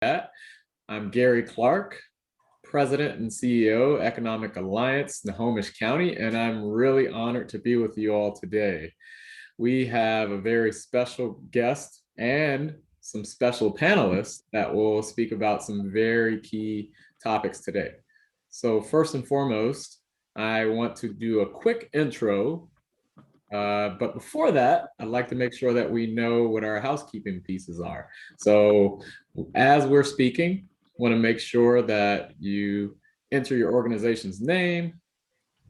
that. I'm Gary Clark, President and CEO, Economic Alliance, Snohomish County, and I'm really honored to be with you all today. We have a very special guest and some special panelists that will speak about some very key topics today. So first and foremost, I want to do a quick intro. But before that, I'd like to make sure that we know what our housekeeping pieces are. So as we're speaking, I want to make sure that you enter your organization's name,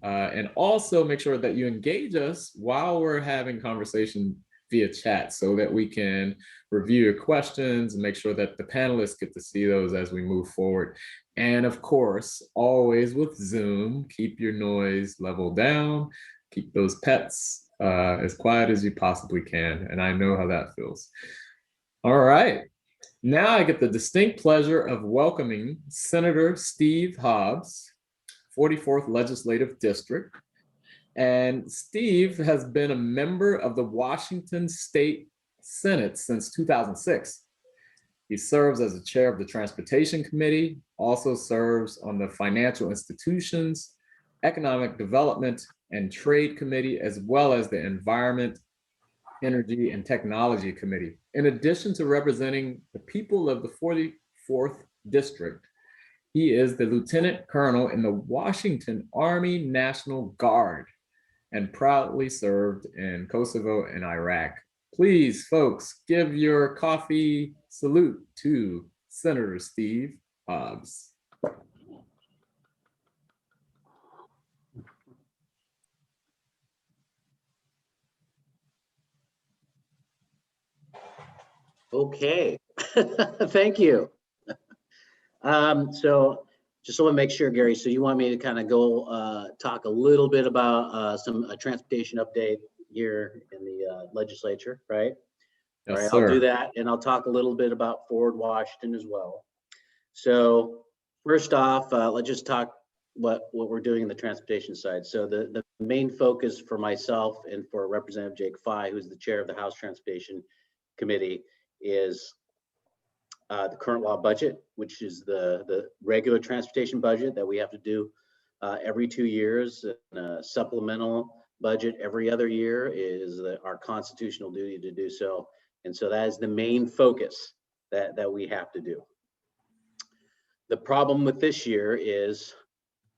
and also make sure that you engage us while we're having conversation via chat so that we can review your questions and make sure that the panelists get to see those as we move forward. And of course, always with Zoom, keep your noise level down, keep those pets as quiet as you possibly can. And I know how that feels. All right. Now I get the distinct pleasure of welcoming Senator Steve Hobbs, 44th Legislative District. And Steve has been a member of the Washington State Senate since 2006. He serves as the chair of the Transportation Committee, also serves on the Financial Institutions, Economic Development, and Trade Committee, as well as the Environment, Energy, and Technology Committee. In addition to representing the people of the 44th District, he is the Lieutenant Colonel in the Washington Army National Guard and proudly served in Kosovo and Iraq. Please, folks, give your coffee salute to Senator Steve Hobbs. Okay, thank you. So just want to make sure, Gary, so you want me to kind of go talk a little bit about some transportation update here in the legislature, right? Yes, all right, sir. I'll do that, and I'll talk a little bit about Forward Washington as well. So first off, let's just talk what we're doing in the transportation side. So the main focus for myself and for Representative Jake Fye, who's the chair of the House Transportation Committee, is the current law budget, which is the regular transportation budget that we have to do every 2 years. And a supplemental budget every other year is our constitutional duty to do so. And so that is the main focus that we have to do. The problem with this year is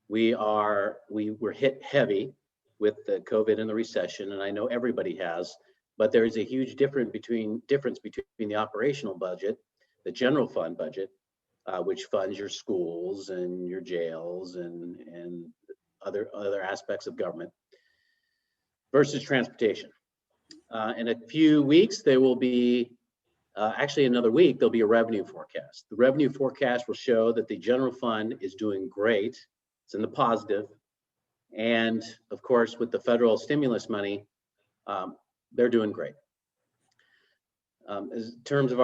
we were hit heavy with the COVID and the recession, and I know everybody has. But there is a huge difference between the operational budget, the general fund budget, which funds your schools and your jails and other aspects of government, versus transportation. In a few weeks, there will be, actually another week, there'll be a revenue forecast. The revenue forecast will show that the general fund is doing great. It's in the positive. And of course, with the federal stimulus money, they're doing great. In terms of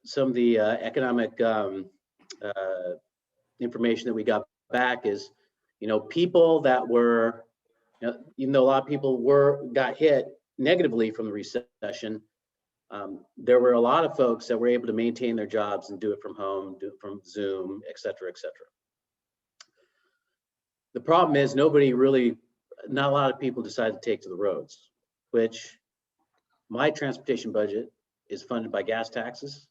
some of the economic information that we got back is, people that were, even though a lot of people got hit negatively from the recession, there were a lot of folks that were able to maintain their jobs and do it from home, do it from Zoom, et cetera, et cetera. The problem is not a lot of people decided to take to the roads, which my transportation budget is funded by gas taxes.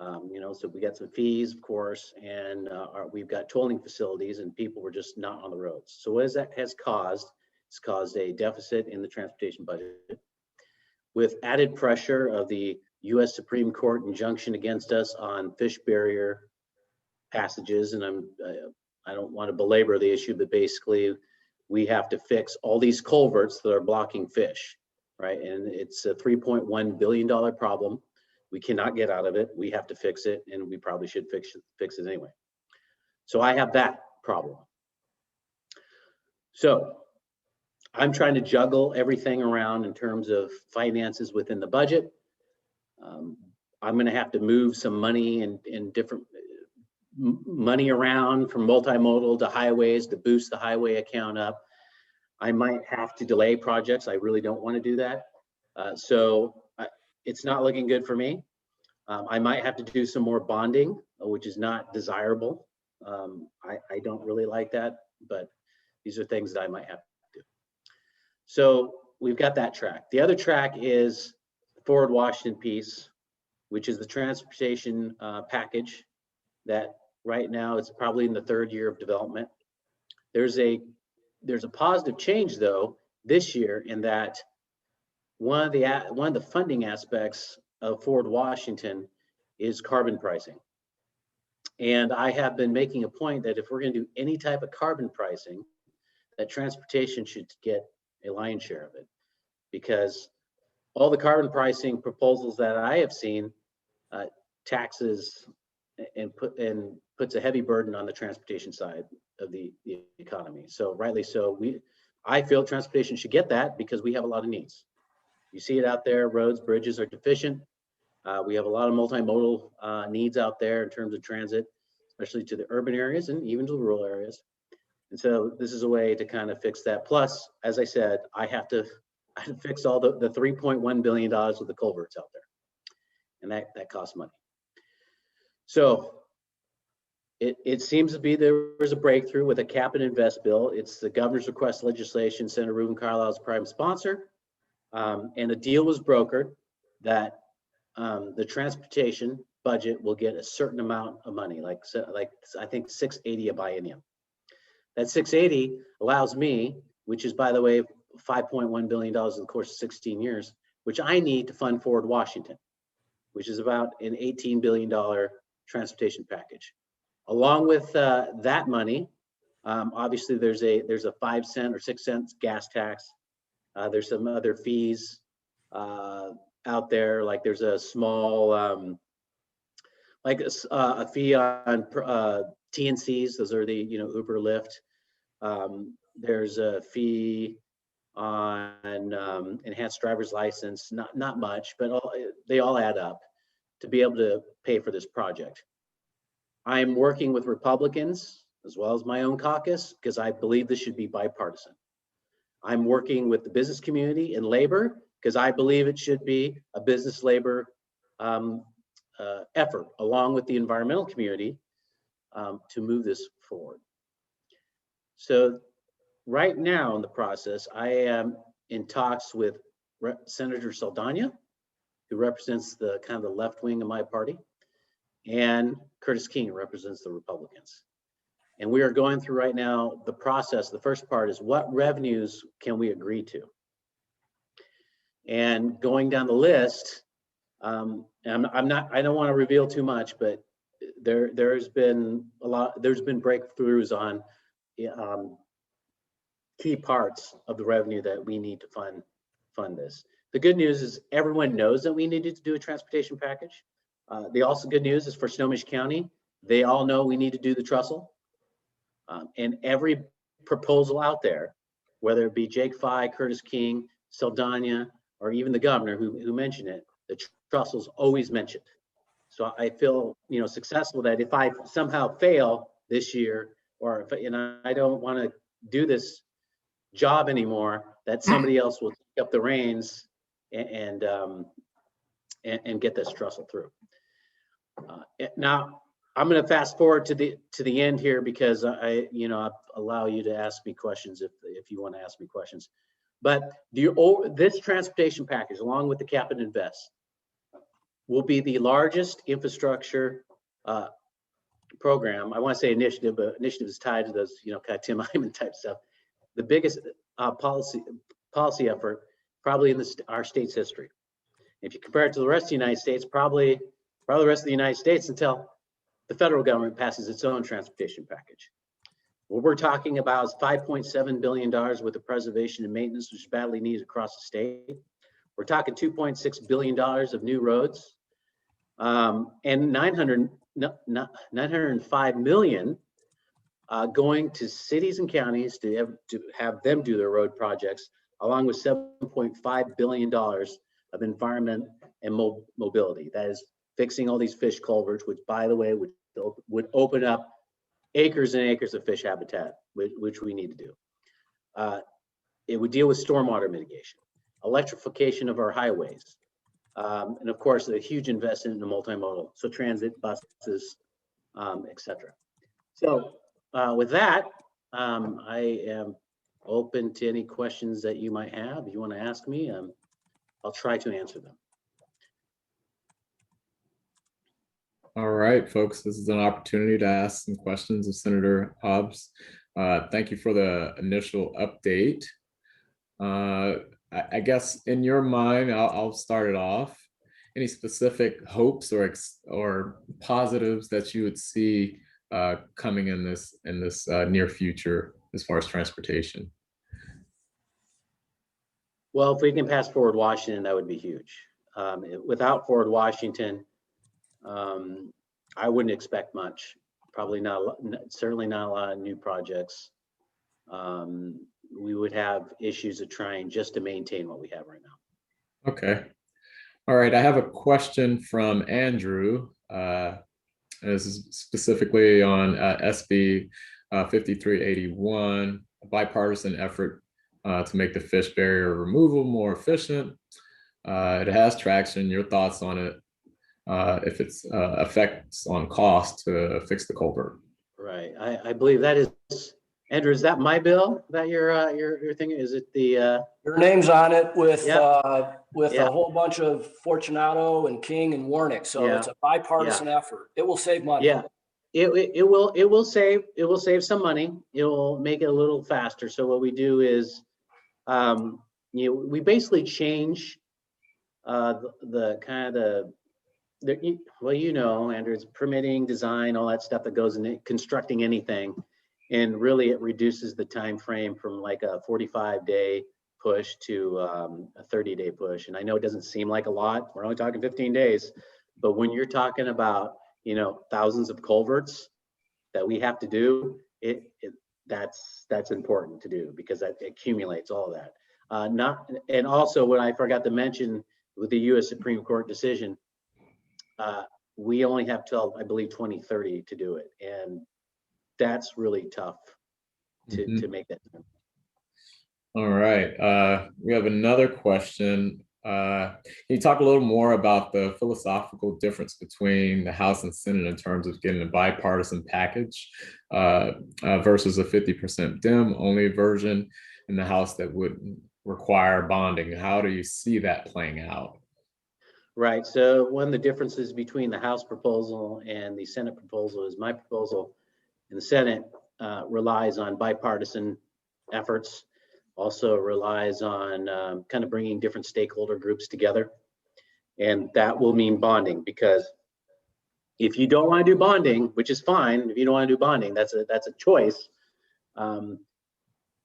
So we got some fees, of course, and we've got tolling facilities, and people were just not on the roads. So what that has caused, it's caused a deficit in the transportation budget, with added pressure of the U.S. Supreme Court injunction against us on fish barrier passages. And I don't want to belabor the issue, but basically we have to fix all these culverts that are blocking fish. Right, and it's a $3.1 billion problem. We cannot get out of it. We have to fix it, and we probably should fix it anyway. So I have that problem. So I'm trying to juggle everything around in terms of finances within the budget. I'm going to have to move some money in different money around from multimodal to highways to boost the highway account up. I might have to delay projects. I really don't want to do that. So it's not looking good for me. I might have to do some more bonding, which is not desirable. I don't really like that, but these are things that I might have to do. So we've got that track. The other track is Forward Washington piece, which is the transportation package that right now it's probably in the 3rd year of development. There's a positive change though this year in that one of the funding aspects of Forward Washington is carbon pricing. And I have been making a point that if we're going to do any type of carbon pricing, that transportation should get a lion's share of it, because all the carbon pricing proposals that I have seen taxes and puts a heavy burden on the transportation side of the economy. So rightly so, I feel transportation should get that because we have a lot of needs. You see it out there, roads, bridges are deficient. We have a lot of multimodal needs out there in terms of transit, especially to the urban areas and even to the rural areas. And so this is a way to kind of fix that. Plus, as I said, I have to fix all the $3.1 billion with the culverts out there. And that costs money. So it seems to be there was a breakthrough with a cap and invest bill. It's the governor's request legislation. Senator Reuben Carlisle's prime sponsor. And a deal was brokered that the transportation budget will get a certain amount of money, like I think 680 a biennium. That 680 allows me, which is by the way, $5.1 billion in the course of 16 years, which I need to fund Forward Washington, which is about an $18 billion transportation package. Along with that money, obviously there's a 5 cent or 6 cents gas tax. There's some other fees out there, like there's a small, like a fee on TNCs. Those are the Uber, Lyft. There's a fee on enhanced driver's license. Not much, but they all add up to be able to pay for this project. I'm working with Republicans as well as my own caucus because I believe this should be bipartisan. I'm working with the business community and labor because I believe it should be a business labor effort along with the environmental community to move this forward. So right now in the process, I am in talks with Senator Saldana, who represents the kind of the left wing of my party, and Curtis King, who represents the Republicans. And we are going through right now the process. The first part is what revenues can we agree to? And going down the list, I don't want to reveal too much, but there's been breakthroughs on key parts of the revenue that we need to fund this. The good news is everyone knows that we needed to do a transportation package. The also good news is for Snohomish County, they all know we need to do the Trestle. And every proposal out there, whether it be Jake Fye, Curtis King, Saldana, or even the governor who mentioned it, the Trestle's always mentioned. So I feel successful that if I somehow fail this year, or if I don't want to do this job anymore, that somebody else will take up the reins and get this Trestle through. Now I'm going to fast forward to the end here because I allow you to ask me questions if you want to ask me questions. But this transportation package, along with the cap and invest, will be the largest infrastructure program. I want to say initiative, but initiative is tied to those kind of Tim Hyman type stuff. The biggest policy effort probably in our state's history. If you compare it to the rest of the United States, probably the rest of the United States until the federal government passes its own transportation package. What we're talking about is $5.7 billion worth of preservation and maintenance, which is badly needed across the state. We're talking $2.6 billion of new roads and 905 million going to cities and counties to have them do their road projects, along with $7.5 billion of environment and mobility. That is fixing all these fish culverts, which, by the way, would open up acres and acres of fish habitat, which we need to do. It would deal with stormwater mitigation, electrification of our highways, And of course, a huge investment in the multimodal, so transit, buses, etc. So with that, I am open to any questions that you might have. If you want to ask me, I'll try to answer them. All right, folks, this is an opportunity to ask some questions of Senator Hobbs. Thank you for the initial update. I guess in your mind, I'll start it off. Any specific hopes or positives that you would see coming in this near future as far as transportation? Well, if we can pass Forward Washington, that would be huge. Without Forward Washington, I wouldn't expect much. Probably not, certainly not a lot of new projects. We would have issues of trying just to maintain what we have right now. Okay. All right. I have a question from Andrew. This is specifically on SB 5381, a bipartisan effort to make the fish barrier removal more efficient. It has traction. Your thoughts on it? If it's effects on cost to fix the culvert. Right. I believe that is, Andrew, is that my bill that you're thinking? Is it the your name's on it with yeah. a whole bunch of Fortunato and King and Warnick. So it's a bipartisan effort. It will save money. Yeah. It will save some money. It will make it a little faster. So what we do is we basically change the kind of well, Andrew, it's permitting, design, all that stuff that goes in constructing anything. And really it reduces the time frame from like a 45-day push to a 30-day push. And I know it doesn't seem like a lot. We're only talking 15 days. But when you're talking about, thousands of culverts that we have to do, that's important to do because that accumulates all of that. And also what I forgot to mention with the U.S. Supreme Court decision, we only have till, I believe, 2030 to do it. And that's really tough to make that time. All right. We have another question. Can you talk a little more about the philosophical difference between the House and Senate in terms of getting a bipartisan package versus a 50% DIM only version in the House that would require bonding? How do you see that playing out? Right. So one of the differences between the House proposal and the Senate proposal is my proposal in the Senate relies on bipartisan efforts, also relies on kind of bringing different stakeholder groups together. And that will mean bonding, because if you don't want to do bonding, which is fine, if you don't want to do bonding, that's a choice.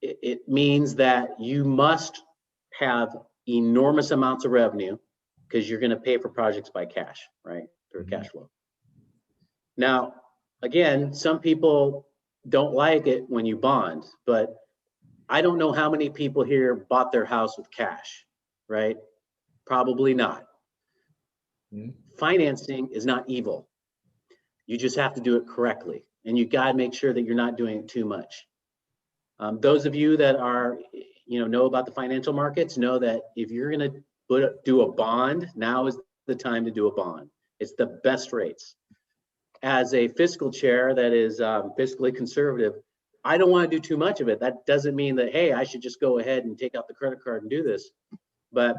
It means that you must have enormous amounts of revenue because you're going to pay for projects by cash, right? Through cash flow. Now, again, some people don't like it when you bond, but I don't know how many people here bought their house with cash, right? Probably not. Financing is not evil. You just have to do it correctly. And you got to make sure that you're not doing it too much. Those of you that are, know about the financial markets know that if you're going to do a bond, now is the time to do a bond. It's the best rates. As a fiscal chair that is fiscally conservative, I don't want to do too much of it. That doesn't mean that, hey, I should just go ahead and take out the credit card and do this. But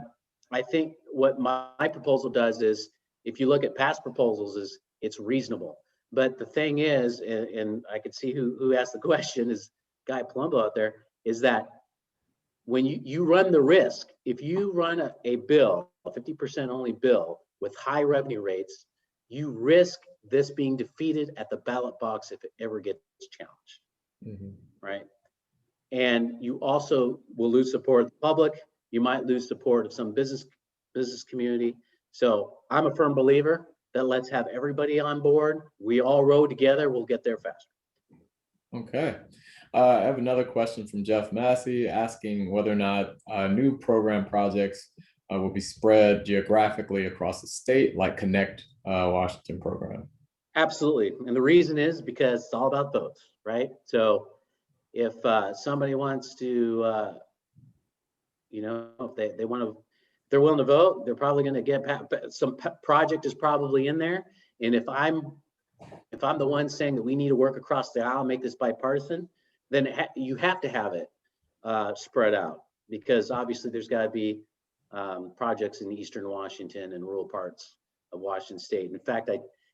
I think what my proposal does is, if you look at past proposals, is it's reasonable. But the thing is, and I could see who asked the question, is Guy Palumbo out there, is that when you run the risk, if you run a bill, a 50% only bill with high revenue rates, you risk this being defeated at the ballot box if it ever gets challenged, right? And you also will lose support of the public. You might lose support of some business community. So I'm a firm believer that let's have everybody on board. We all row together, we'll get there faster. Okay. I have another question from Jeff Massey asking whether or not new program projects will be spread geographically across the state, like Connect Washington program. Absolutely. And the reason is because it's all about votes, right? So if somebody wants to, if they want to they're willing to vote, they're probably going to get some project is probably in there. And if I'm the one saying that we need to work across the aisle, make this bipartisan, then you have to have it spread out, because obviously there's got to be projects in Eastern Washington and rural parts of Washington State. In fact,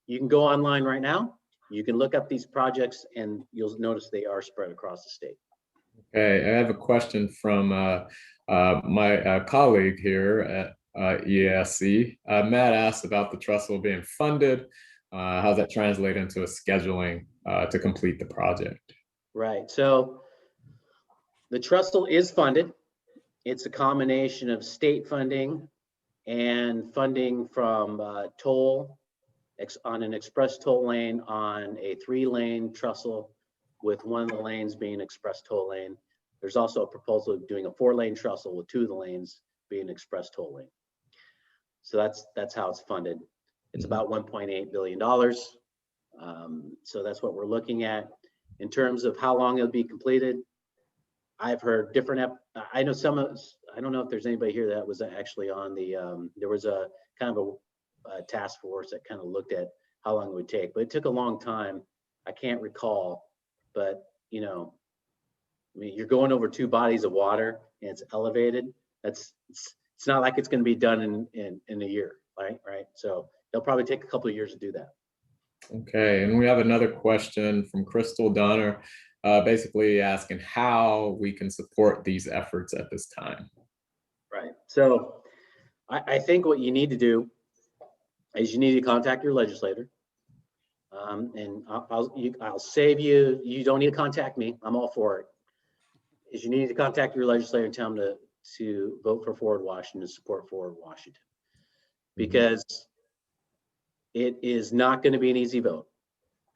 you can go online right now. You can look up these projects and you'll notice they are spread across the state. Okay, I have a question from my colleague here at EASC. Matt asked about the Trestle being funded. How does that translate into a scheduling to complete the project? Right, so the Trestle is funded. It's a combination of state funding and funding from toll on an express toll lane on a 3-lane Trestle, with one of the lanes being express toll lane. There's also a proposal of doing a 4-lane Trestle with 2 of the lanes being express toll lane. So that's how it's funded. It's about $1.8 billion. So that's what we're looking at. In terms of how long it'll be completed, I've heard different, I know I don't know if there's anybody here that was actually on the, there was a kind of a task force that kind of looked at how long it would take, but it took a long time. I can't recall, but I mean, you're going over 2 bodies of water and it's elevated. It's not like it's going to be done in a year, right? So they'll probably take a couple of years to do that. Okay, and we have another question from Crystal Donner, basically asking how we can support these efforts at this time. Right. So I think what you need to do is you need to contact your legislator. And I'll save you. You don't need to contact me. I'm all for it. Is you need to contact your legislator and tell them to vote for Forward Washington, support Forward Washington, because it is not going to be an easy vote.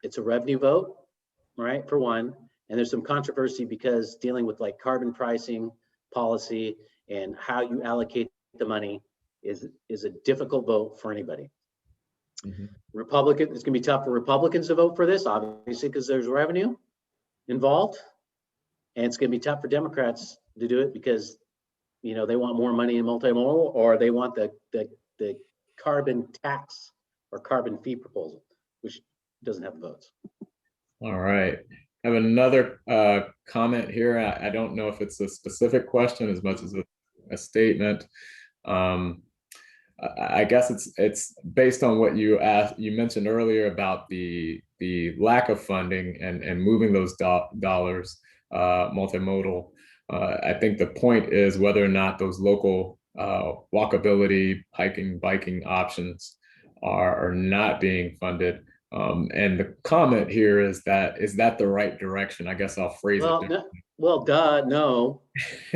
It's a revenue vote, right? For one, and there's some controversy because dealing with like carbon pricing policy and how you allocate the money is a difficult vote for anybody. Republican, it's going to be tough for Republicans to vote for this, obviously, because there's revenue involved, and it's going to be tough for Democrats to do it because they want more money in multimodal, or they want the carbon tax or carbon fee proposal, which doesn't have the votes. All right. I have another comment here. I don't know if it's a specific question as much as a statement. I guess it's based on what you mentioned earlier about the lack of funding and moving those dollars multimodal. I think the point is whether or not those local walkability, hiking, biking options are not being funded. And the comment here is that the right direction? I guess I'll phrase it differently. Well, duh, no.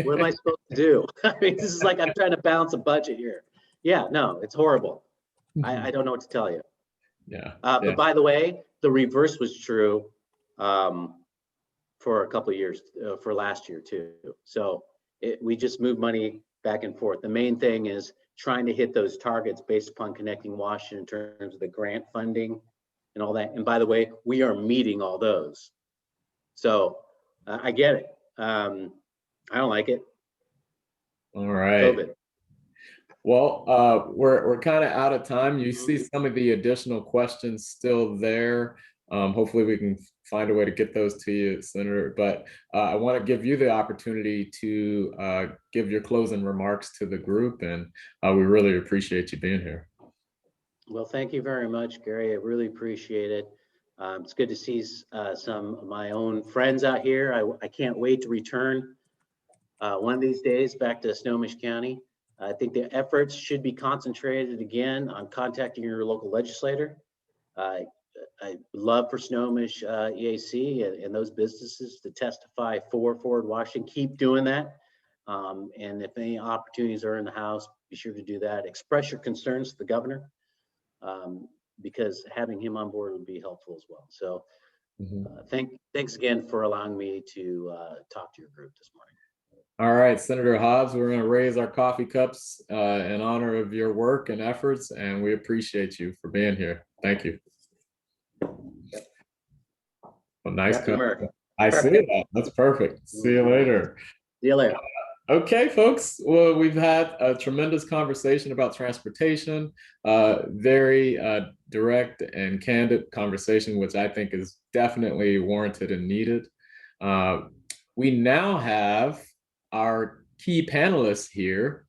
What am I supposed to do? I mean, this is like I'm trying to balance a budget here. Yeah, no, it's horrible. I don't know what to tell you. Yeah. But by the way, the reverse was true for a couple of years, for last year too. So we just moved money back and forth. The main thing is trying to hit those targets based upon Connecting Washington in terms of the grant funding and all that. And by the way, we are meeting all those. So I get it. I don't like it. All right. COVID. Well, we're kind of out of time. You see some of the additional questions still there. Hopefully we can find a way to get those to you, Senator. But I want to give you the opportunity to give your closing remarks to the group, and we really appreciate you being here. Well, thank you very much, Gary. I really appreciate it. It's good to see some of my own friends out here. I can't wait to return one of these days back to Snohomish County. I think the efforts should be concentrated again on contacting your local legislator. I would love for Snohomish EAC and those businesses to testify for Forward Washington. Keep doing that. And if any opportunities are in the House, be sure to do that. Express your concerns to the governor, because having him on board would be helpful as well. So thanks again for allowing me to talk to your group this morning. All right, Senator Hobbs, we're going to raise our coffee cups in honor of your work and efforts, and we appreciate you for being here. Thank you. Well, nice. I see that. That's perfect. See you later. See you later. Okay, folks. Well, we've had a tremendous conversation about transportation, very direct and candid conversation, which I think is definitely warranted and needed. Uh, we now have our key panelists here.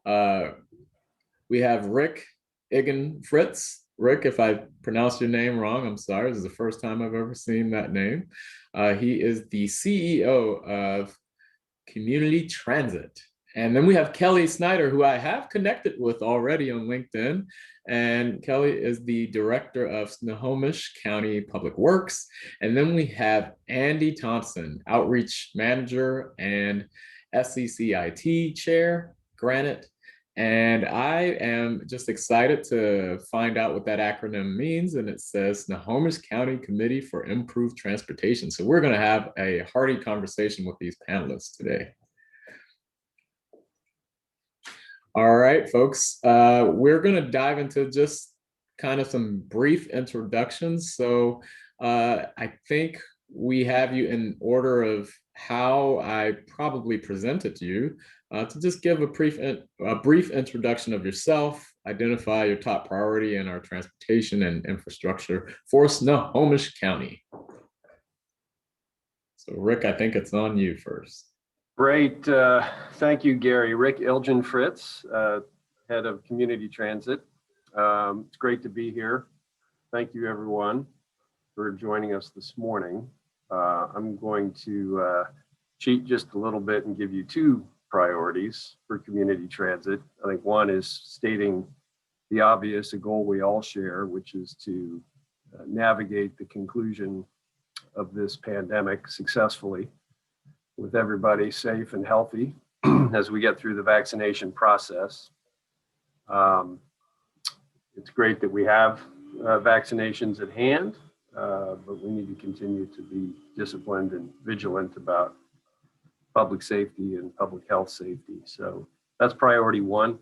Uh, we have Rick Igan Fritz. Rick, if I pronounced your name wrong, I'm sorry. This is the first time I've ever seen that name. He is the CEO of Community Transit. And then we have Kelly Snyder, who I have connected with already on LinkedIn. And Kelly is the director of Snohomish County Public Works. And then we have Andy Thompson, outreach manager and SCCIT chair, Granite. And I am just excited to find out what that acronym means. And it says Snohomish County Committee for Improved Transportation. So we're going to have a hearty conversation with these panelists today. All right, folks, we're going to dive into just kind of some brief introductions. So I think we have you in order of how I probably presented to you, to just give a brief introduction of yourself, identify your top priority in our transportation and infrastructure for Snohomish County. So Rick, I think it's on you first. Great. Thank you, Gary. Rick Ilgen Fritz, head of Community Transit. It's great to be here. Thank you, everyone, for joining us this morning. I'm going to cheat just a little bit and give you two priorities for community transit. I think one is stating the obvious, a goal we all share, which is to navigate the conclusion of this pandemic successfully with everybody safe and healthy as we get through the vaccination process. It's great that we have vaccinations at hand, but we need to continue to be disciplined and vigilant about public safety and public health safety. So that's priority one.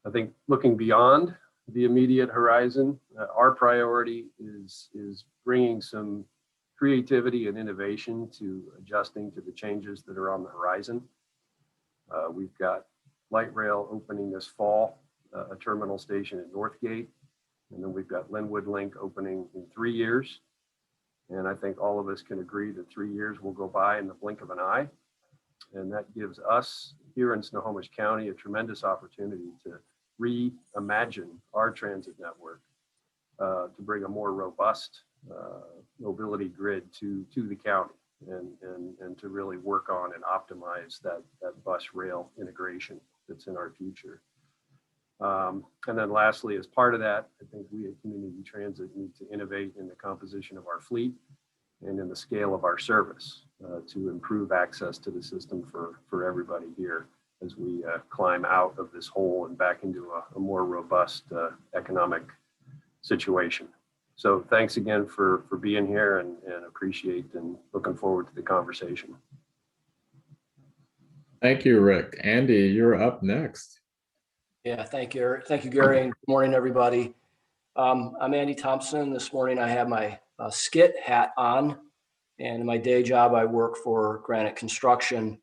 I think looking beyond the immediate horizon, our priority is bringing some creativity and innovation to adjusting to the changes that are on the horizon. We've got light rail opening this fall, a terminal station at Northgate, and then we've got Linwood Link opening in 3 years. And I think all of us can agree that 3 years will go by in the blink of an eye. And that gives us here in Snohomish County a tremendous opportunity to reimagine our transit network, to bring a more robust mobility grid to the county and to really work on and optimize that bus rail integration that's in our future. And then lastly, as part of that, I think we at Community Transit need to innovate in the composition of our fleet and in the scale of our service to improve access to the system for everybody here as we climb out of this hole and back into a more robust economic situation. So thanks again for being here and appreciate and looking forward to the conversation. Thank you, Rick. Andy, you're up next. Yeah, thank you, Gary, and good morning, everybody. I'm Andy Thompson. This morning I have my skit hat on, and in my day job I work for Granite Construction.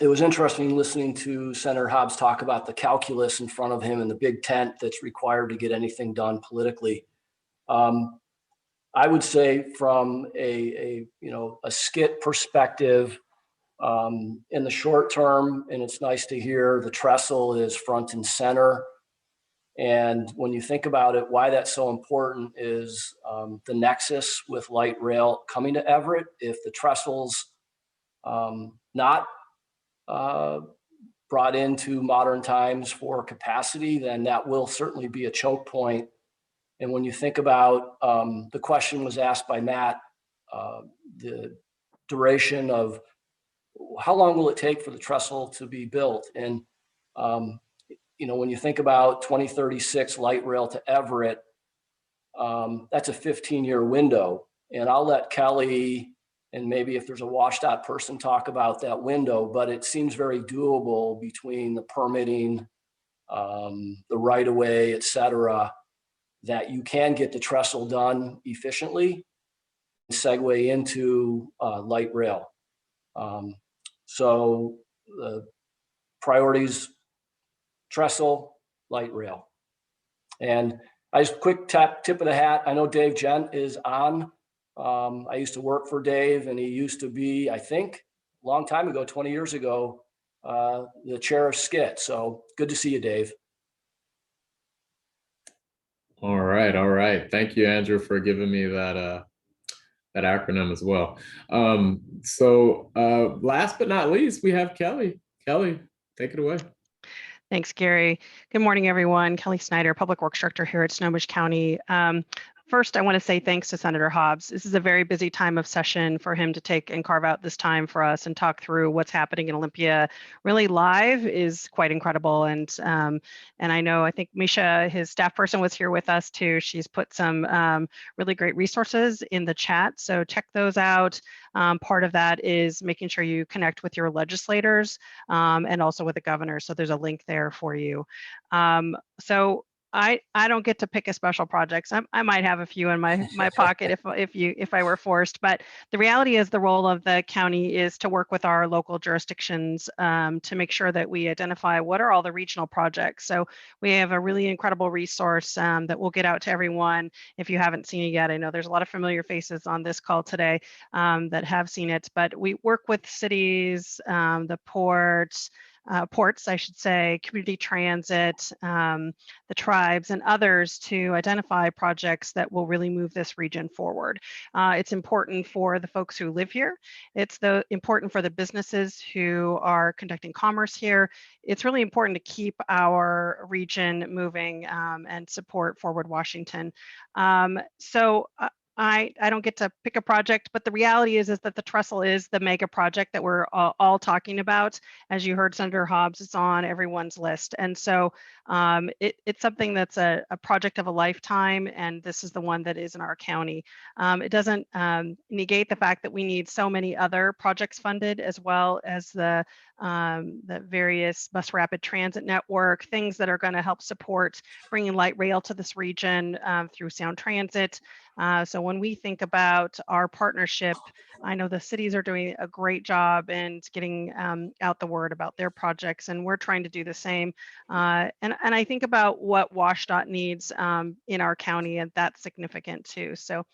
It was interesting listening to Senator Hobbs talk about the calculus in front of him and the big tent that's required to get anything done politically. I would say from a skit perspective, in the short term, and it's nice to hear the Trestle is front and center. And when you think about it, why that's so important is the nexus with light rail coming to Everett. If the Trestle's not brought into modern times for capacity, then that will certainly be a choke point. And when you think about, the question was asked by Matt, the duration of how long will it take for the Trestle to be built? And, when you think about 2036 light rail to Everett, that's a 15-year window. And I'll let Kelly and maybe if there's a WashDOT person talk about that window, but it seems very doable between the permitting, the right-of-way, et cetera, that you can get the Trestle done efficiently and segue into light rail. So the priorities, Trestle, light rail. And I just quick tip of the hat. I know Dave Gent is on. I used to work for Dave, and he used to be, I think, a long time ago, 20 years ago, the chair of SCIT. So good to see you, Dave. All right, all right. Thank you, Andrew, for giving me that that acronym as well. Last but not least, we have Kelly. Kelly, take it away. Thanks, Gary. Good morning, everyone. Kelly Snyder, Public Works Director here at Snohomish County. First, I want to say thanks to Senator Hobbs. This is a very busy time of session for him to take and carve out this time for us and talk through what's happening in Olympia. Really live is quite incredible. And I think Misha, his staff person, was here with us too. She's put some really great resources in the chat, so check those out. Part of that is making sure you connect with your legislators and also with the governor. So there's a link there for you. I don't get to pick a special projects. I might have a few in my pocket if I were forced, but the reality is the role of the county is to work with our local jurisdictions to make sure that we identify what are all the regional projects. So we have a really incredible resource that we'll get out to everyone if you haven't seen it yet. I know there's a lot of familiar faces on this call today that have seen it, but we work with cities, the ports, I should say, community transit, the tribes and others to identify projects that will really move this region forward. It's important for the folks who live here. It's important for the businesses who are conducting commerce here. It's really important to keep our region moving and support Forward Washington. I don't get to pick a project, but the reality is that the Trestle is the mega project that we're all talking about. As you heard Senator Hobbs, it's on everyone's list. And so it's something that's a project of a lifetime, and this is the one that is in our county. It doesn't negate the fact that we need so many other projects funded, as well as the various bus rapid transit network, things that are going to help support bringing light rail to this region through Sound Transit. So when we think about our partnership, I know the cities are doing a great job in getting out the word about their projects, and we're trying to do the same. And I think about what WashDOT needs in our county, and that's significant too. So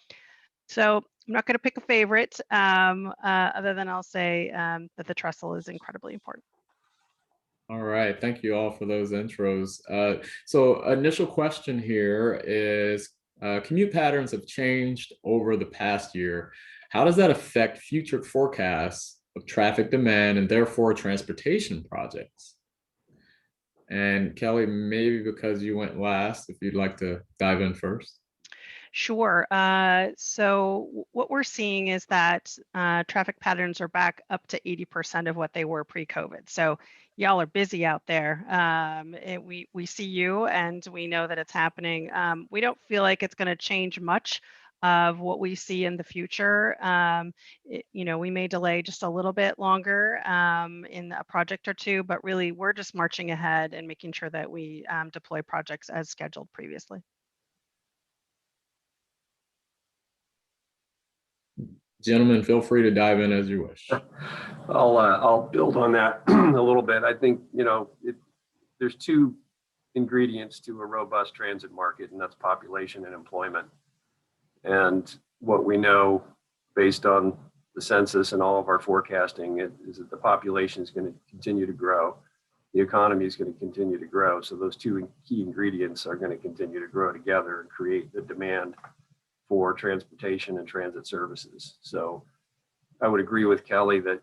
I'm not going to pick a favorite, other than I'll say that the Trestle is incredibly important. All right, thank you all for those intros. So initial question here is, commute patterns have changed over the past year. How does that affect future forecasts of traffic demand and therefore transportation projects? And Kelly, maybe because you went last, if you'd like to dive in first. Sure. So what we're seeing is that traffic patterns are back up to 80% of what they were pre-COVID. So y'all are busy out there. We see you, and we know that it's happening. We don't feel like it's going to change much of what we see in the future. We may delay just a little bit longer in a project or two, but really we're just marching ahead and making sure that we deploy projects as scheduled previously. Gentlemen, feel free to dive in as you wish. I'll build on that a little bit. I think, there's two ingredients to a robust transit market, and that's population and employment. And what we know based on the census and all of our forecasting is that the population is going to continue to grow. The economy is going to continue to grow. So those two key ingredients are going to continue to grow together and create the demand for transportation and transit services. So I would agree with Kelly that,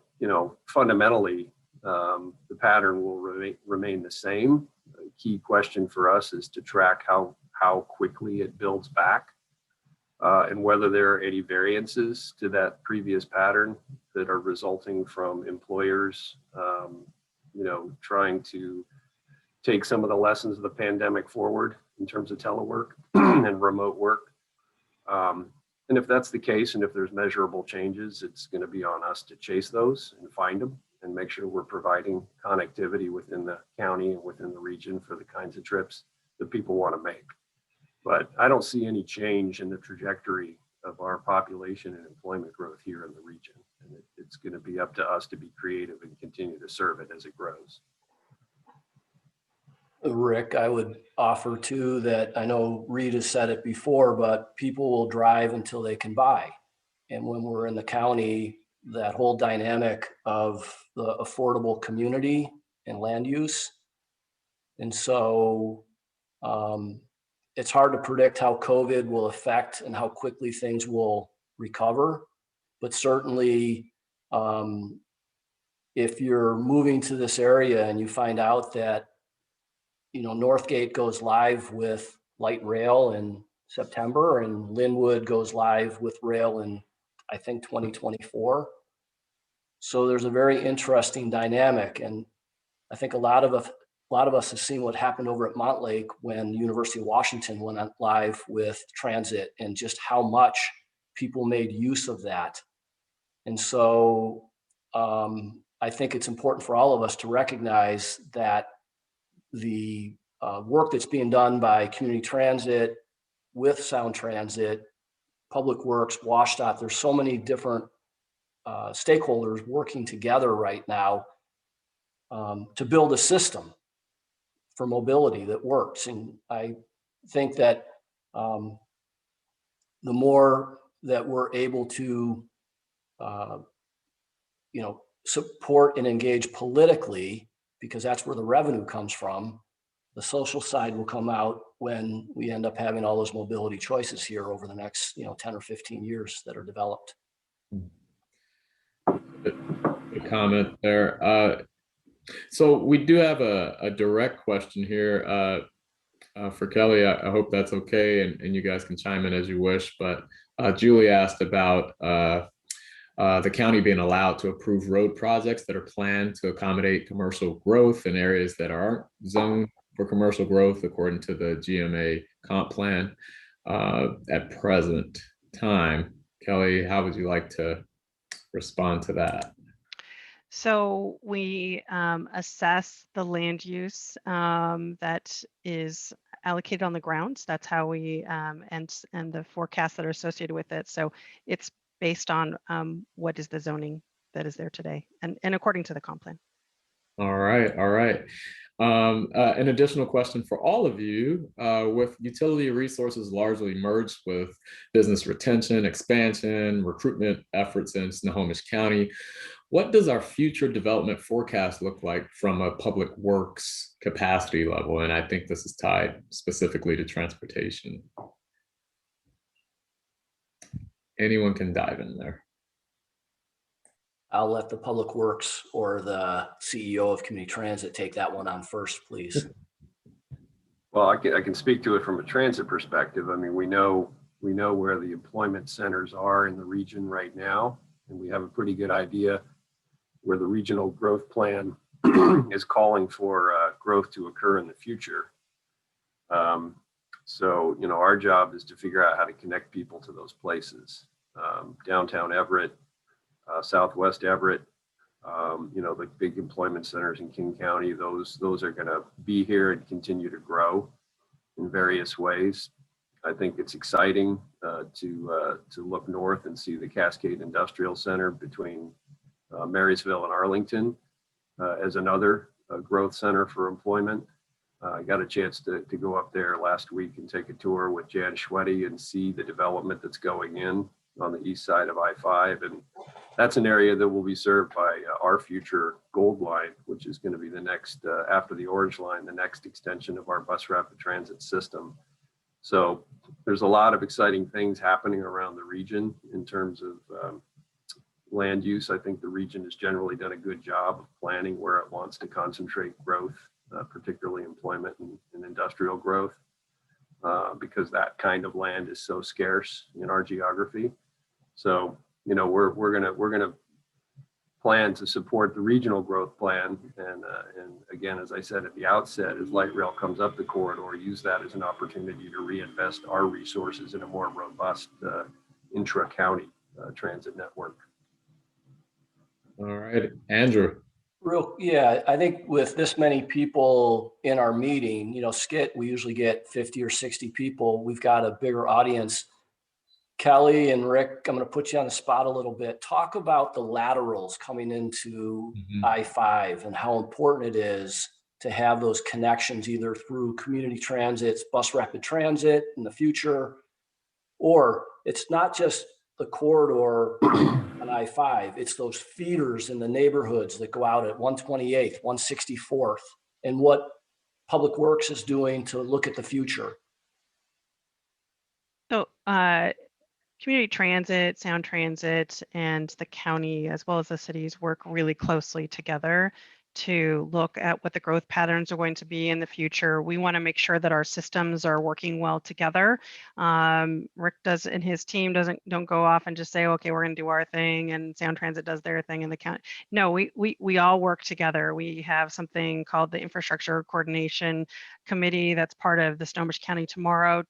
fundamentally, the pattern will remain the same. The key question for us is to track how quickly it builds back and whether there are any variances to that previous pattern that are resulting from employers, trying to take some of the lessons of the pandemic forward in terms of telework and remote work. And if that's the case, and if there's measurable changes, it's going to be on us to chase those and find them and make sure we're providing connectivity within the county and within the region for the kinds of trips that people want to make. But I don't see any change in the trajectory of our population and employment growth here in the region. And it It's going to be up to us to be creative and continue to serve it as it grows. Rick, I would offer too that I know Reed has said it before, but people will drive until they can buy. And when we're in the county, that whole dynamic of the affordable community and land use. And so it's hard to predict how COVID will affect and how quickly things will recover. But certainly, if you're moving to this area and you find out that, you know, Northgate goes live with light rail in September and Linwood goes live with rail in, I think, 2024. So there's a very interesting dynamic. And I think a lot of us have seen what happened over at Montlake when the University of Washington went on live with transit and just how much people made use of that. And so I think it's important for all of us to recognize that the work that's being done by community transit with Sound Transit, Public Works, WashDOT, there's so many different stakeholders working together right now to build a system for mobility that works. And I think that the more that we're able to, support and engage politically, because that's where the revenue comes from, the social side will come out when we end up having all those mobility choices here over the next, 10 or 15 years that are developed. Good comment there. So we do have a direct question here for Kelly. I hope that's okay, and you guys can chime in as you wish. But Julie asked about the county being allowed to approve road projects that are planned to accommodate commercial growth in areas that aren't zoned for commercial growth according to the GMA comp plan at present time. Kelly, how would you like to respond to that? So we assess the land use that is allocated on the ground. That's how we and the forecasts that are associated with it. So it's based on what is the zoning that is there today, and according to the comp plan. All right, all right. An additional question for all of you: with utility resources largely merged with business retention, expansion, recruitment efforts in Snohomish County, what does our future development forecast look like from a public works capacity level? And I think this is tied specifically to transportation. Anyone can dive in there. I'll let the Public Works or the CEO of Community Transit take that one on first, please. Well, I can speak to it from a transit perspective. I mean, we know where the employment centers are in the region right now, and we have a pretty good idea where the regional growth plan is calling for growth to occur in the future. So, our job is to figure out how to connect people to those places. Downtown Everett, Southwest Everett, the big employment centers in King County, those are going to be here and continue to grow in various ways. I think it's exciting to look north and see the Cascade Industrial Center between Marysville and Arlington as another growth center for employment. I got a chance to go up there last week and take a tour with Jan Schweddy and see the development that's going in on the east side of I-5. And that's an area that will be served by our future Gold Line, which is going to be the next, after the Orange Line, the next extension of our bus rapid transit system. So there's a lot of exciting things happening around the region in terms of land use. I think the region has generally done a good job of planning where it wants to concentrate growth, particularly employment and industrial growth, because that kind of land is so scarce in our geography. So, we're gonna plan to support the regional growth plan, and again, as I said at the outset, as light rail comes up the corridor, use that as an opportunity to reinvest our resources in a more robust intra-county transit network. All right, Andrew. I think with this many people in our meeting, Skit, we usually get 50 or 60 people. We've got a bigger audience. Kelly and Rick, I'm going to put you on the spot a little bit. Talk about the laterals coming into I-5 and how important it is to have those connections either through community transits, bus rapid transit in the future, or it's not just the corridor on I-5, it's those feeders in the neighborhoods that go out at 128th, 164th, and what Public Works is doing to look at the future. So community transit, sound transit, and the county, as well as the cities, work really closely together to look at what the growth patterns are going to be in the future. We want to make sure that our systems are working well together. Rick does, and his team don't go off and just say, okay, we're going to do our thing, and Sound Transit does their thing in the county. No, we all work together. We have something called the Infrastructure Coordination Committee that's part of the Snohomish County Tomorrow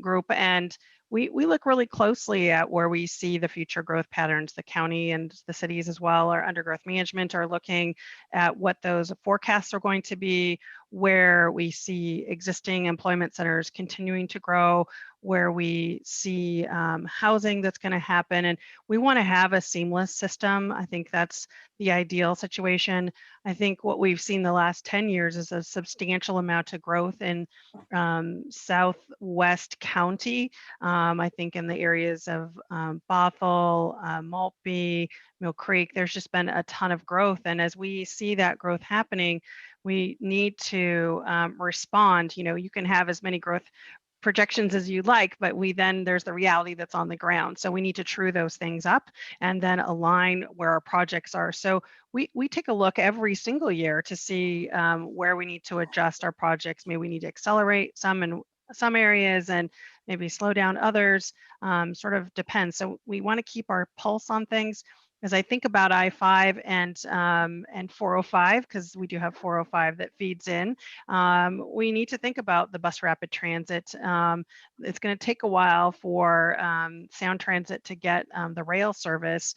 group, and we look really closely at where we see the future growth patterns. The county and the cities as well, our undergrowth management, are looking at what those forecasts are going to be, where we see existing employment centers continuing to grow, where we see housing that's going to happen. And we want to have a seamless system. I think that's the ideal situation. I think what we've seen the last 10 years is a substantial amount of growth in Southwest County. I think in the areas of Bothell, Maltby, Mill Creek, there's just been a ton of growth. And as we see that growth happening, we need to respond. You know, you can have as many growth projections as you like, but there's the reality that's on the ground. So we need to true those things up and then align where our projects are. So we take a look every single year to see where we need to adjust our projects. Maybe we need to accelerate some in some areas and maybe slow down others, sort of depends. So we want to keep our pulse on things. As I think about I-5 and 405, because we do have 405 that feeds in, we need to think about the bus rapid transit. It's going to take a while for Sound Transit to get the rail service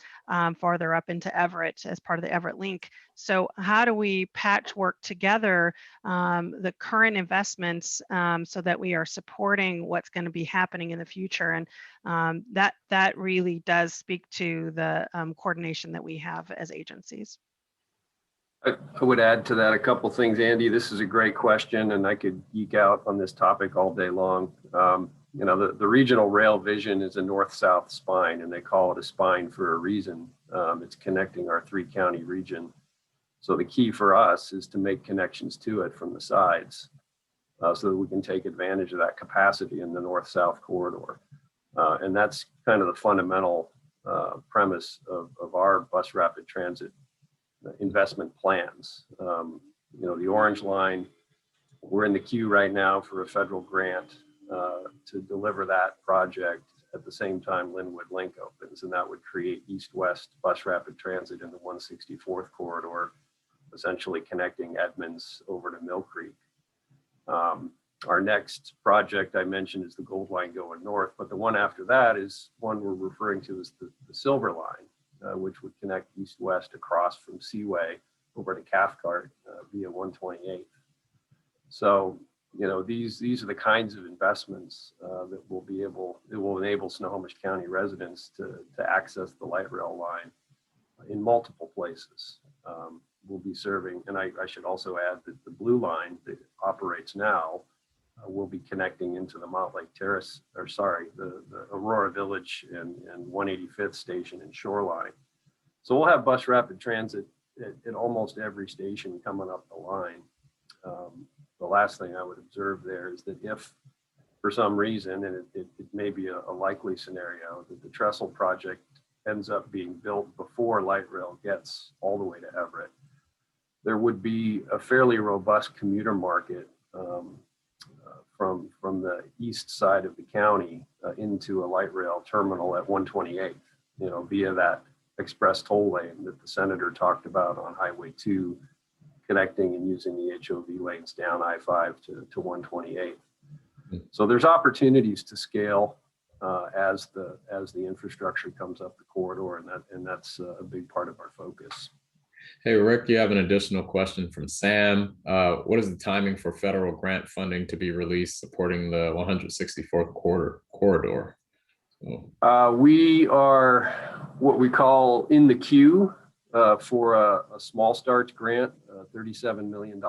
farther up into Everett as part of the Everett Link. So how do we patchwork together the current investments so that we are supporting what's going to be happening in the future? And that really does speak to the coordination that we have as agencies. I would add to that a couple things, Andy. This is a great question, and I could geek out on this topic all day long. You know, the regional rail vision is a north-south spine, and they call it a spine for a reason. It's connecting our 3-county region. So the key for us is to make connections to it from the sides so that we can take advantage of that capacity in the north-south corridor. And that's kind of the fundamental premise of our bus rapid transit investment plans. You know, the orange line, we're in the queue right now for a federal grant to deliver that project at the same time Linwood Link opens, and that would create east-west bus rapid transit in the 164th corridor, essentially connecting Edmonds over to Mill Creek. Our next project I mentioned is the Gold Line going north, but the one after that is one we're referring to as the Silver Line, which would connect east-west across from Seaway over to Cathcart via 128. So, you know, these are the kinds of investments that will enable Snohomish County residents to access the light rail line in multiple places. We'll be serving, and I should also add that the blue line that operates now will be connecting into the Montlake Terrace, or sorry, the Aurora Village and 185th station and Shoreline. So we'll have bus rapid transit at almost every station coming up the line. The last thing I would observe there is that if for some reason, and it may be a likely scenario, that the Trestle project ends up being built before light rail gets all the way to Everett, there would be a fairly robust commuter market from the east side of the county into a light rail terminal at 128, you know, via that express toll lane that the senator talked about on Highway 2, connecting and using the HOV lanes down I-5 to 128. So there's opportunities to scale as the infrastructure comes up the corridor, and that's a big part of our focus. Hey, Rick, you have an additional question from Sam. What is the timing for federal grant funding to be released supporting the 164th corridor? We are what we call in the queue for a small starts grant, $37 million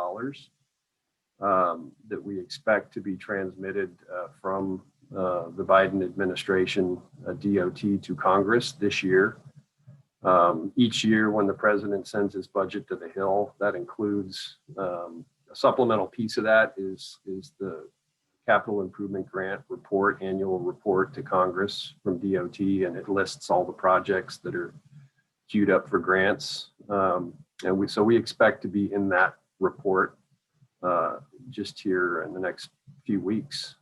that we expect to be transmitted from the Biden administration DOT to Congress this year. Each year when the president sends his budget to the Hill, that includes a supplemental piece of that is the capital improvement grant report, annual report to Congress from DOT, and it lists all the projects that are queued up for grants. So we expect to be in that report just here in the next few weeks.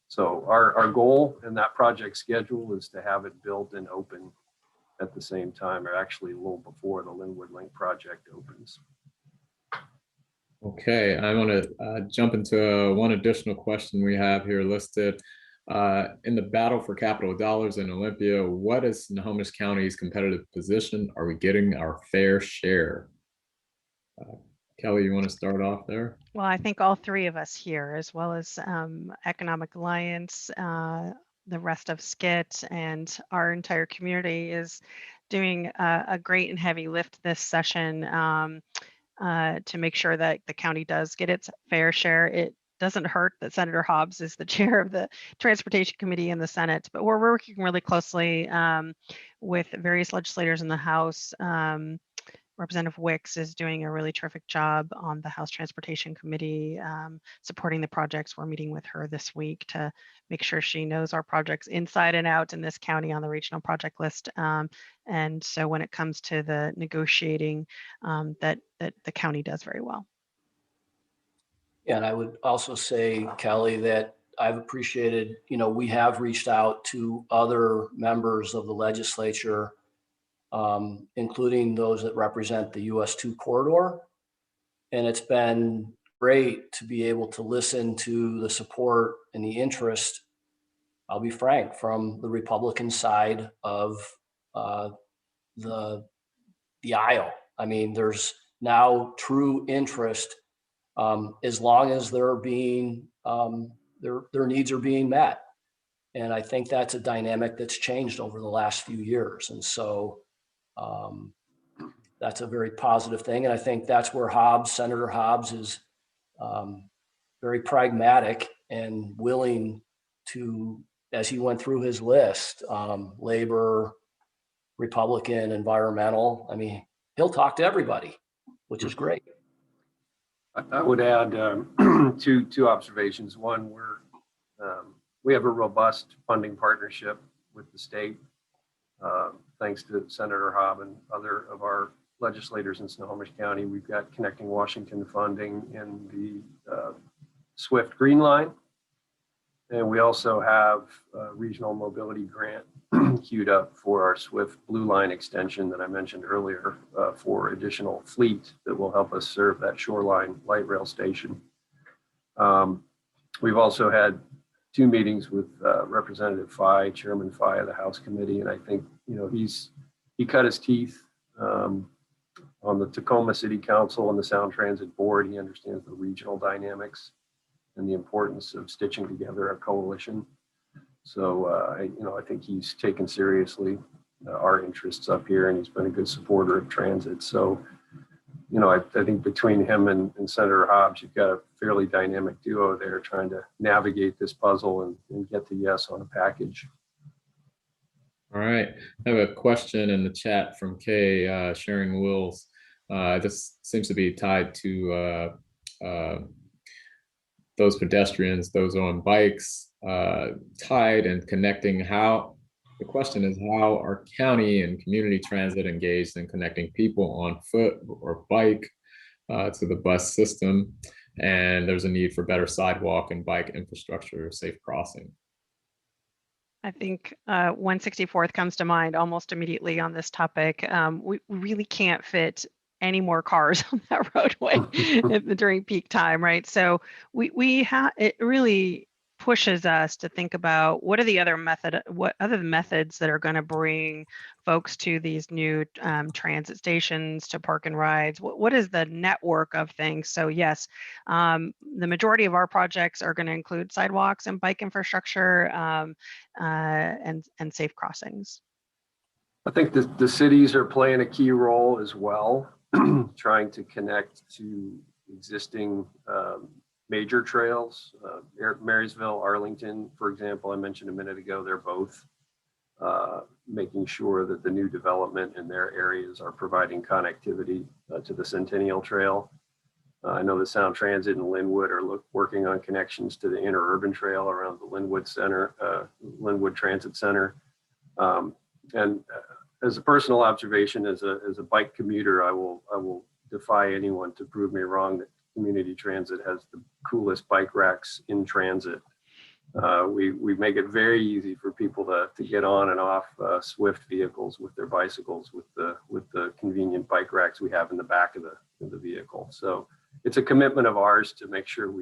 So our goal in that project schedule is to have it built and open at the same time, or actually a little before the Linwood Link project opens. Okay, I want to jump into one additional question we have here listed. In the battle for capital dollars in Olympia, what is Snohomish County's competitive position? Are we getting our fair share? Kelly, you want to start off there? Well, I think all three of us here, as well as Economic Alliance, the rest of SCIT, and our entire community is doing a great and heavy lift this session to make sure that the county does get its fair share. It doesn't hurt that Senator Hobbs is the chair of the Transportation Committee in the Senate, but we're working really closely with various legislators in the House. Representative Wicks is doing a really terrific job on the House Transportation Committee, supporting the projects. We're meeting with her this week to make sure she knows our projects inside and out in this county on the regional project list. And so when it comes to the negotiating, that the county does very well. Yeah, and I would also say, Kelly, that I've appreciated, we have reached out to other members of the legislature, including those that represent the US 2 corridor. And it's been great to be able to listen to the support and the interest, I'll be frank, from the Republican side of the aisle. I mean, there's now true interest as long as they're being, their needs are being met. And I think that's a dynamic that's changed over the last few years. And so that's a very positive thing. And I think that's where Senator Hobbs is very pragmatic and willing to, as he went through his list, labor, Republican, environmental. I mean, he'll talk to everybody, which is great. I would add two observations. One, we have a robust funding partnership with the state. Thanks to Senator Hobbs and other of our legislators in Snohomish County, we've got Connecting Washington funding in the SWIFT Green Line. And we also have a regional mobility grant queued up for our SWIFT Blue Line extension that I mentioned earlier for additional fleet that will help us serve that shoreline light rail station. We've also had 2 meetings with Representative Fye, Chairman Fye of the House Committee, and I think he cut his teeth on the Tacoma City Council and the Sound Transit Board. He understands the regional dynamics and the importance of stitching together a coalition. So I think he's taken seriously our interests up here, and he's been a good supporter of transit. So I think between him and Senator Hobbs, you've got a fairly dynamic duo there trying to navigate this puzzle and get to yes on a package. All right, I have a question in the chat from Kay sharing wills. This seems to be tied to those pedestrians, those on bikes, tied and connecting. The question is, how are county and community transit engaged in connecting people on foot or bike to the bus system? And there's a need for better sidewalk and bike infrastructure, safe crossing. I think 164th comes to mind almost immediately on this topic. We really can't fit any more cars on that roadway during peak time, right? So we have, it really pushes us to think about what other methods that are going to bring folks to these new transit stations, to park and rides. What is the network of things? So yes, the majority of our projects are going to include sidewalks and bike infrastructure and safe crossings. I think the cities are playing a key role as well, trying to connect to existing major trails. Marysville, Arlington, for example, I mentioned a minute ago, they're both making sure that the new development in their areas are providing connectivity to the Centennial Trail. I know the Sound Transit and Linwood are working on connections to the interurban trail around the Linwood Transit Center. And as a personal observation, as a bike commuter, I will defy anyone to prove me wrong that community transit has the coolest bike racks in transit. We make it very easy for people to get on and off Swift vehicles with their bicycles with the convenient bike racks we have in the back of the vehicle. So it's a commitment of ours to make sure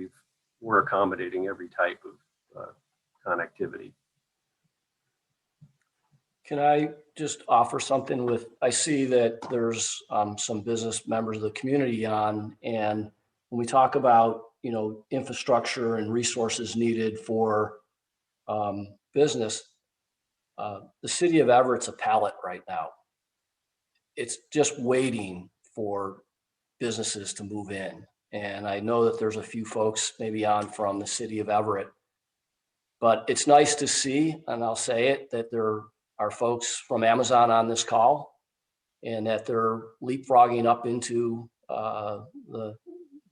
we're accommodating every type of connectivity. Can I just offer something I see that there's some business members of the community on, and when we talk about, infrastructure and resources needed for business, the city of Everett's a pallet right now. It's just waiting for businesses to move in. And I know that there's a few folks maybe on from the city of Everett, but it's nice to see, and I'll say it, that there are folks from Amazon on this call, and that they're leapfrogging up into the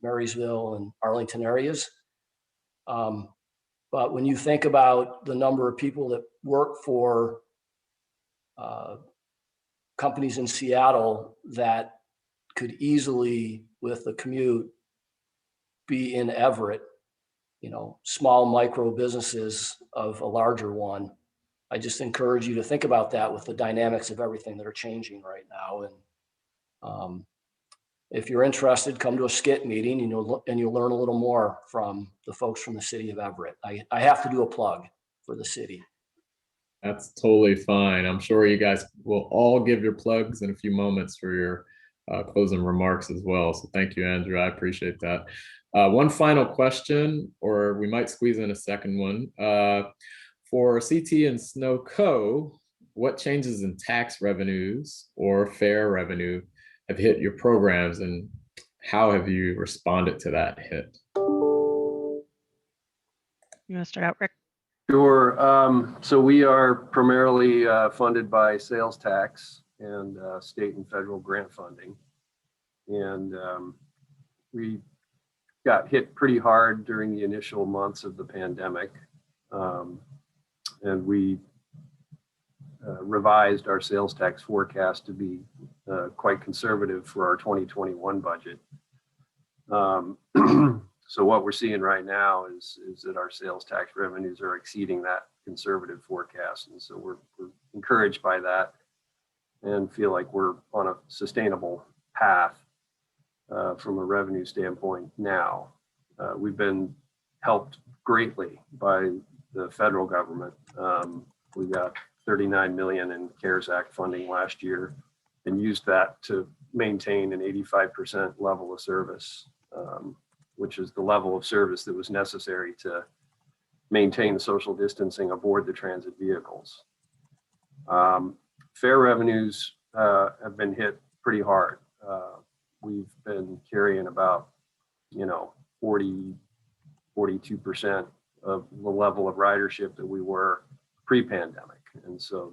Marysville and Arlington areas. But when you think about the number of people that work for companies in Seattle that could easily, with the commute, be in Everett, small micro businesses of a larger one, I just encourage you to think about that with the dynamics of everything that are changing right now. And if you're interested, come to a SCIT meeting and you'll learn a little more from the folks from the city of Everett. I have to do a plug for the city. That's totally fine. I'm sure you guys will all give your plugs in a few moments for your closing remarks as well. So thank you, Andrew. I appreciate that. One final question, or we might squeeze in a second one. For CT and Snow Co., what changes in tax revenues or fare revenue have hit your programs, and how have you responded to that hit? You want to start out, Rick? Sure. So we are primarily funded by sales tax and state and federal grant funding. And we got hit pretty hard during the initial months of the pandemic. And we revised our sales tax forecast to be quite conservative for our 2021 budget. So what we're seeing right now is that our sales tax revenues are exceeding that conservative forecast. And so we're encouraged by that and feel like we're on a sustainable path from a revenue standpoint now. We've been helped greatly by the federal government. We got $39 million in CARES Act funding last year and used that to maintain an 85% level of service, which is the level of service that was necessary to maintain social distancing aboard the transit vehicles. Fare revenues have been hit pretty hard. We've been carrying about, 42% of the level of ridership that we were pre-pandemic. And so,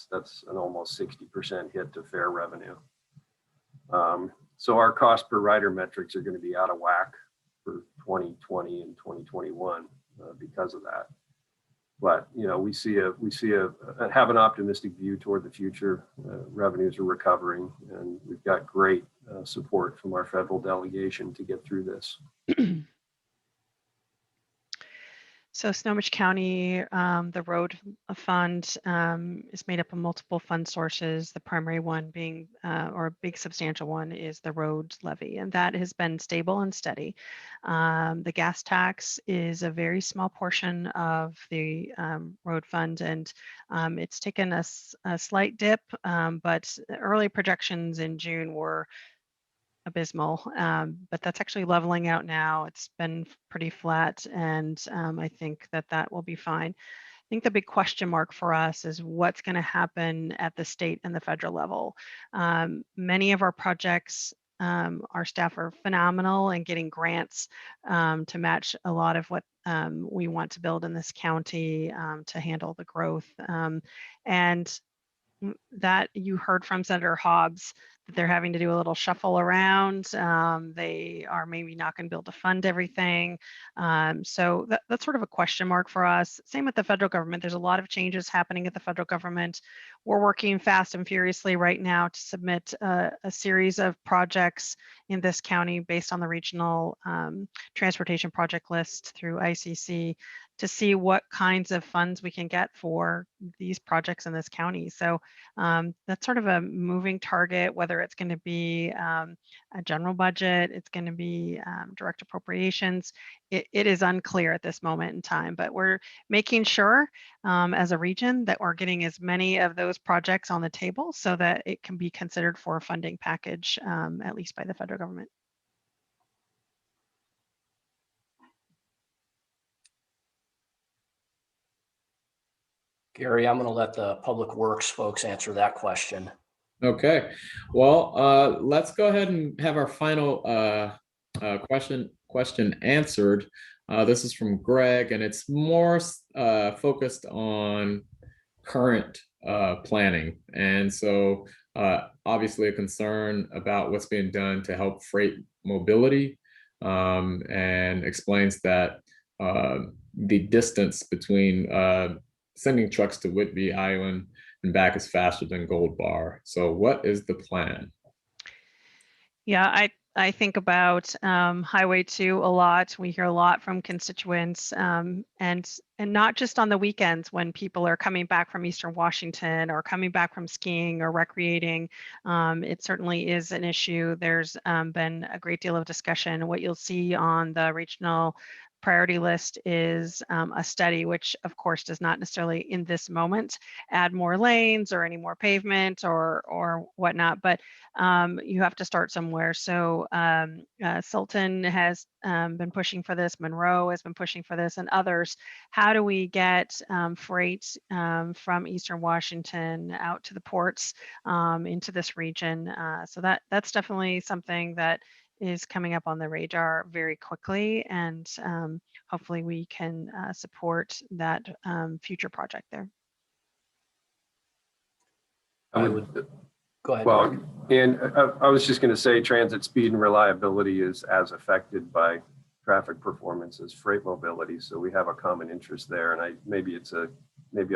that's an almost 60% hit to fare revenue. So our cost per rider metrics are going to be out of whack for 2020 and 2021 because of that. But we have an optimistic view toward the future. Revenues are recovering, and we've got great support from our federal delegation to get through this. So Snohomish County, the road fund is made up of multiple fund sources. The primary one being, or a big substantial one, is the road levy, and that has been stable and steady. The gas tax is a very small portion of the road fund, and it's taken a slight dip, but early projections in June were abysmal, but that's actually leveling out now. It's been pretty flat, and I think that that will be fine. I think the big question mark for us is what's going to happen at the state and the federal level. Many of our projects, our staff are phenomenal in getting grants to match a lot of what we want to build in this county to handle the growth. And that you heard from Senator Hobbs that they're having to do a little shuffle around. They are maybe not going to be able to fund everything. So that's sort of a question mark for us. Same with the federal government. There's a lot of changes happening at the federal government. We're working fast and furiously right now to submit a series of projects in this county based on the regional transportation project list through ICC to see what kinds of funds we can get for these projects in this county. So that's sort of a moving target, whether it's going to be a general budget, it's going to be direct appropriations. It is unclear at this moment in time, but we're making sure as a region that we're getting as many of those projects on the table so that it can be considered for a funding package, at least by the federal government. Gary, I'm going to let the Public Works folks answer that question. Okay, well, let's go ahead and have our final question answered. This is from Greg, and it's more focused on current planning. And so obviously a concern about what's being done to help freight mobility, and explains that the distance between sending trucks to Whitby Island and back is faster than Gold Bar. So what is the plan? Yeah, I think about Highway 2 a lot. We hear a lot from constituents, and not just on the weekends when people are coming back from Eastern Washington or coming back from skiing or recreating. It certainly is an issue. There's been a great deal of discussion. What you'll see on the regional priority list is a study, which of course does not necessarily in this moment add more lanes or any more pavement or whatnot, but you have to start somewhere. So Sultan has been pushing for this, Monroe has been pushing for this, and others. How do we get freight from Eastern Washington out to the ports into this region? So that's definitely something that is coming up on the radar very quickly, and hopefully we can support that future project there. I would Go ahead. Well, and I was just going to say transit speed and reliability is as affected by traffic performance as freight mobility. So we have a common interest there. And maybe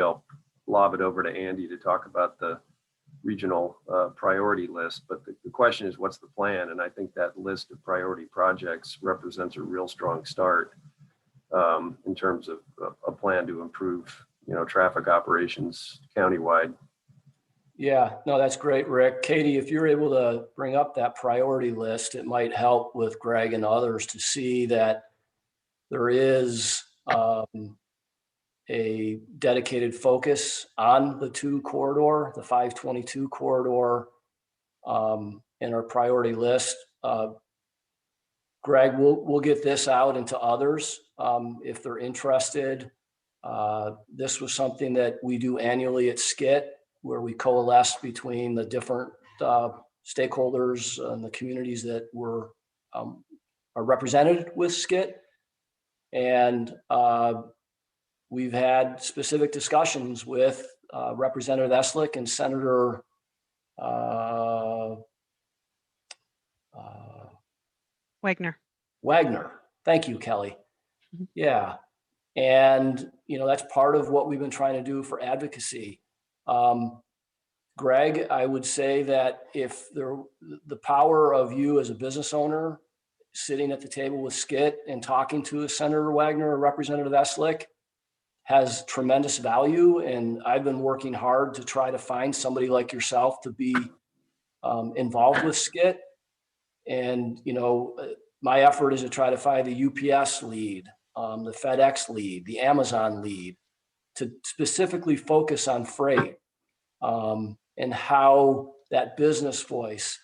I'll lob it over to Andy to talk about the regional priority list. But the question is, what's the plan? And I think that list of priority projects represents a real strong start in terms of a plan to improve, traffic operations countywide. Yeah, no, that's great, Rick. Katie, if you're able to bring up that priority list, it might help with Greg and others to see that there is a dedicated focus on the 2 corridor, the 522 corridor, in our priority list. Greg, we'll get this out into others if they're interested. This was something that we do annually at SCIT, where we coalesce between the different stakeholders and the communities that are represented with SCIT. And we've had specific discussions with Representative Eslick and Senator Wagner. Thank you, Kelly. Mm-hmm. Yeah. And, that's part of what we've been trying to do for advocacy. Greg, I would say that if the power of you as a business owner sitting at the table with Skit and talking to Senator Wagner or Representative Eslick has tremendous value. And I've been working hard to try to find somebody like yourself to be involved with Skit. And, you know, my effort is to try to find the UPS lead, the FedEx lead, the Amazon lead, to specifically focus on freight and how that business voice,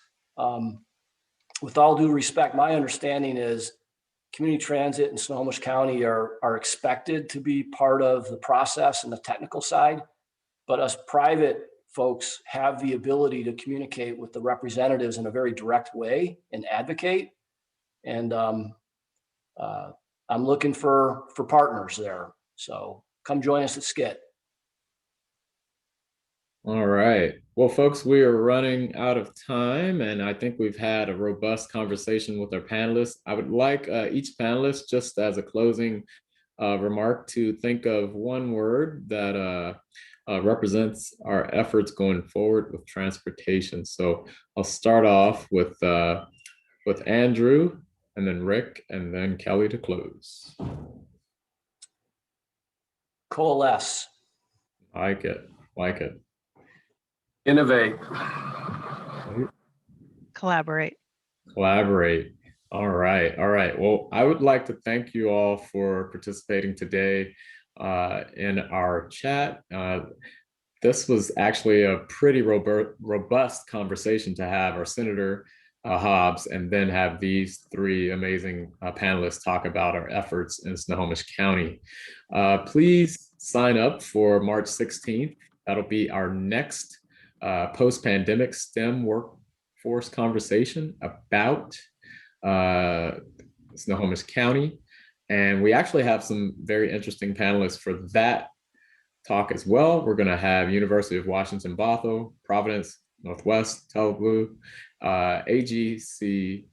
with all due respect, my understanding is community transit in Snohomish County are expected to be part of the process and the technical side, but us private folks have the ability to communicate with the representatives in a very direct way and advocate. And I'm looking for partners there. So come join us at Skit. All right. Well, folks, we are running out of time, and I think we've had a robust conversation with our panelists. I would like each panelist, just as a closing remark, to think of one word that represents our efforts going forward with transportation. So I'll start off with Andrew, and then Rick, and then Kelly to close. Coalesce. Like it. Like it. Innovate. Collaborate. Collaborate. All right. All right. Well, I would like to thank you all for participating today in our chat. This was actually a pretty robust conversation to have our Senator Hobbs and then have these three amazing panelists talk about our efforts in Snohomish County. Please sign up for March 16th. That'll be our next post-pandemic STEM workforce conversation about Snohomish County. And we actually have some very interesting panelists for that talk as well. We're going to have University of Washington Bothell, Providence, Northwest, Blue, AGC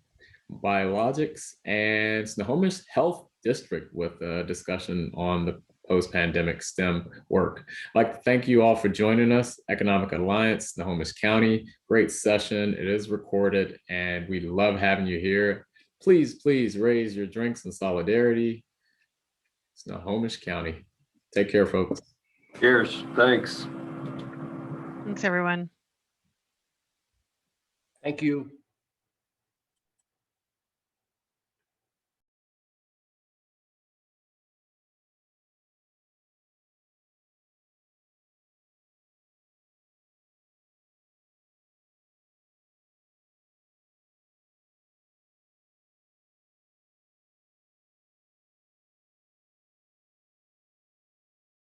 Biologics, and Snohomish Health District with a discussion on the post-pandemic STEM work. I'd like to thank you all for joining us. Economic Alliance, Snohomish County, great session. It is recorded and we love having you here. Please, please raise your drinks in solidarity. Snohomish County. Take care, folks. Cheers. Thanks. Thanks, everyone. Thank you.